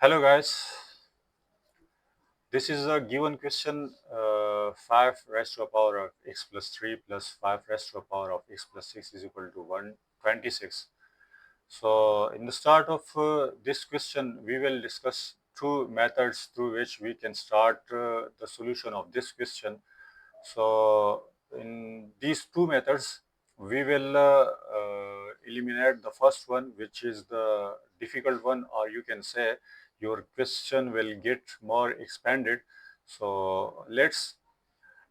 Hello guys, this is a given question 5 raised to the power of x plus 3 plus 5 raised to the power of x plus 6 is equal to 126. So in the start of this question we will discuss two methods through which we can start the solution of this question. So in these two methods we will eliminate the first one, which is the difficult one, or you can say your question will get more expanded. So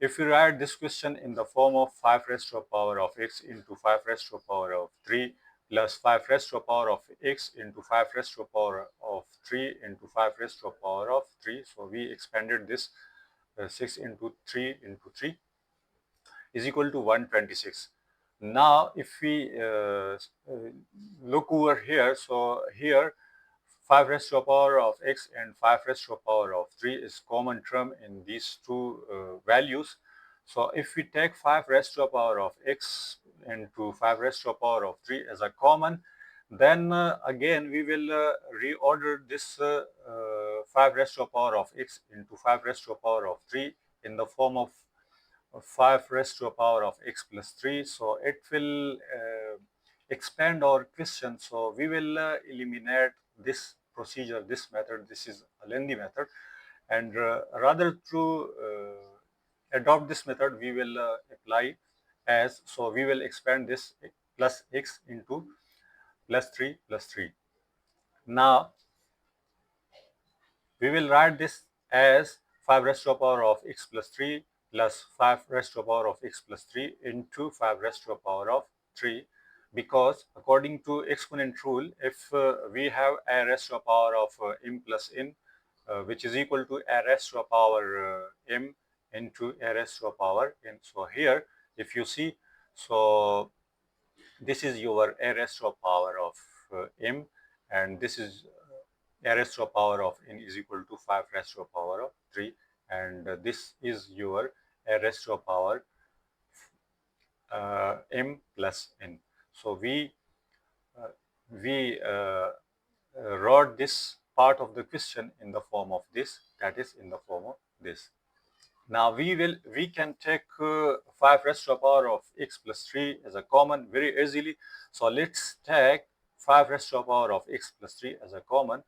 if we write this question in the form of 5 raised to the power of x into 5 raised to the power of 3 plus 5 raised to the power of x into 5 raised to the power of 3 into 5 raised to the power of 3. So we expanded this 6 into 3 into 3 is equal to 126. Now, if we look over here, so here 5 raised to the power of x and 5 raised to the power of 3 is common term in these two values. So if we take 5 raised to the power of x into 5 raised to the power of 3 as a common, then again we will reorder this 5 raised to the power of x into 5 raised to the power of 3 in the form of 5 raised to the power of x plus 3. So it will expand our question. So we will eliminate this procedure, this method. This is a lengthy method, and rather to adopt this method, we will apply as, so we will expand this plus x into plus 3 plus 3. Now we will write this as 5 raised to the power of x plus 3 plus 5 raised to the power of x plus 3 into 5 raised to the power of 3, because according to exponent rule, if we have a raised to the power of m plus n, which is equal to a raised to the power m into a raised to the power n. So here, if you see, so this is your a raised to the power of m, and this is a raised to the power of n is equal to 5 raised to the power of 3, and this is your a raised to the power m plus n. So we wrote this part of the question in the form of this, that is in the form of this. Now we can take 5 raised to the power of x plus 3 as a common very easily. So let's take 5 raised to the power of x plus 3 as a common.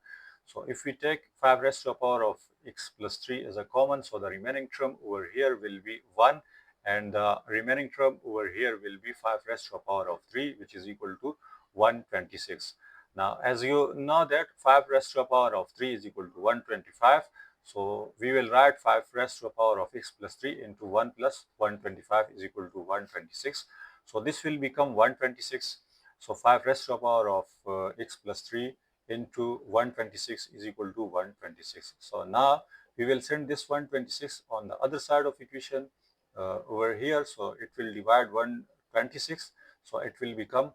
So if we take 5 raised to the power of x plus 3 as a common, so the remaining term over here will be 1, and the remaining term over here will be 5 raised to the power of 3, which is equal to 126. Now, as you know that 5 raised to the power of 3 is equal to 125. So we will write 5 raised to the power of x plus 3 into 1 plus 125 is equal to 126. So this will become 126. So 5 raised to the power of x plus 3 into 126 is equal to 126. So now we will send this 126 on the other side of equation over here. So it will divide 126. So it will become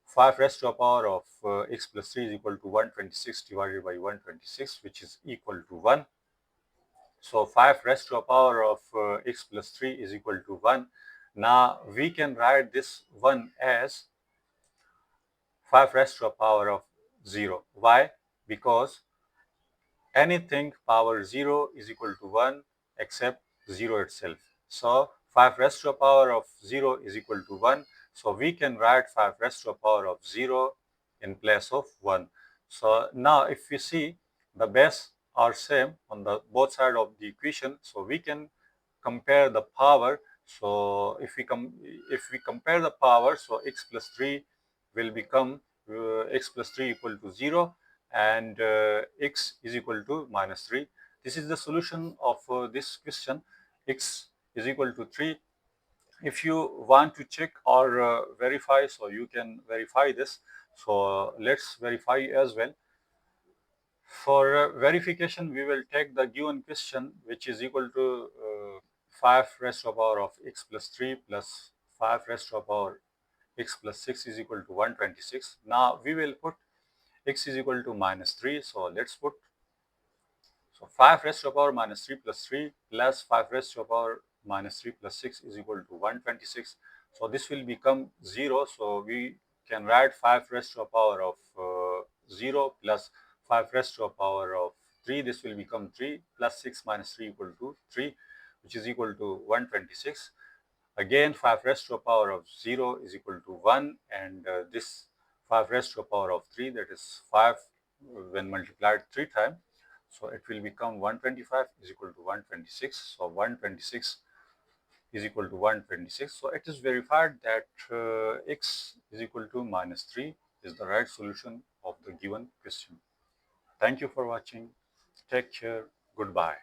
5 raised to the power of x plus 3 is equal to 126 divided by 126, which is equal to 1. So 5 raised to the power of x plus 3 is equal to 1. Now we can write this 1 as 5 raised to the power of 0. Why? Because anything power 0 is equal to 1 except 0 itself. So 5 raised to the power of 0 is equal to 1. So we can write 5 raised to the power of 0 in place of 1. So now if we see, the base are same on the both sides of the equation, so we can compare the power. So if we compare the power, so x plus 3 will become x plus 3 equal to 0, and x is equal to minus 3. This is the solution of this question. X is equal to 3. If you want to check or verify, so you can verify this. So let's verify as well. For verification, we will take the given question, which is equal to 5 raised to the power of x plus 3 plus 5 raised to the power x plus 6 is equal to 126. Now we will put x is equal to minus 3. So let's put, so 5 raised to the power minus 3 plus 3 plus 5 raised to the power minus 3 plus 6 is equal to 126. So this will become 0. So we can write 5 raised to the power of 0 plus 5 raised to a power of 3, this will become 3 plus 6 minus 3 equal to 3, which is equal to 126. Again, 5 raised to a power of 0 is equal to 1, and this 5 raised to a power of 3, that is 5 when multiplied 3 times. So it will become 125 is equal to 126. So 126 is equal to 126. So it is verified that x is equal to minus 3 is the right solution of the given question. Thank you for watching. Take care. Goodbye.